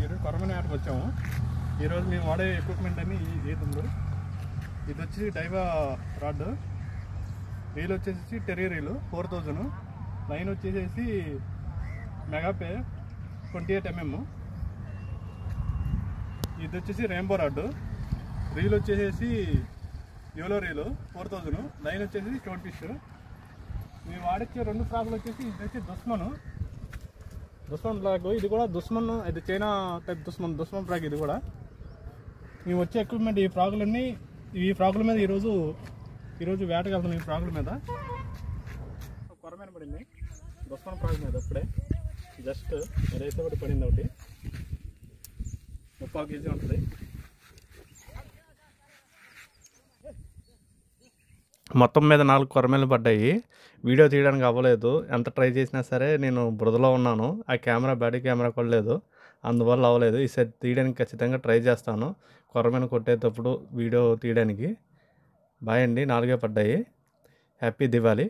ఈరోజు కొరమని ఆటకు వచ్చాము. ఈరోజు మేము వాడే ఎక్విప్మెంట్ అన్ని ఈతుంది. ఇది వచ్చి డైవా రాడ్, రీల్ వచ్చేసి టెర్రీ రీలు 4000, లైన్ వచ్చేసేసి మెగాపే 28 mm. ఇది వచ్చేసి రెయిన్బో రాడ్, రీల్ వచ్చేసేసి యోలో రీలు 4000, లైన్ వచ్చేసి స్టోన్ ఫిష్. మేము వాడొచ్చే 2 ఫ్రాగులు వచ్చేసి ఇది వచ్చి దుస్మన్ ఫ్రాగ్, ఇది కూడా దుస్మన్, ఇది చైనా టైప్ దుస్మన్ ఫ్రాగ్. ఇది కూడా మేము వచ్చే ఎక్విప్మెంట్ ఈ ఫ్రాగులన్నీ, ఈ ఫ్రాగుల మీద ఈరోజు వేటకెళ్తున్నాం. ఈ ఫ్రాగుల మీద కొరమైన పడింది దుస్మన్ ఫ్రాగ్ మీద, అప్పుడే జస్ట్ రైస్ ఒకటి పడింది. ఒకటి 30 kg ఉంటుంది. మొత్తం మీద 4 కొరమేలు పడ్డాయి. వీడియో తీయడానికి అవ్వలేదు, ఎంత ట్రై చేసినా సరే నేను బురదలో ఉన్నాను. ఆ బాడీ కెమెరా కూడా లేదు, అందువల్ల అవ్వలేదు. ఈసారి తీయడానికి ఖచ్చితంగా ట్రై చేస్తాను, కొరమేను కొట్టేటప్పుడు వీడియో తీయడానికి. బాయ్ అండి, 4 పడ్డాయి. హ్యాపీ దివాళీ.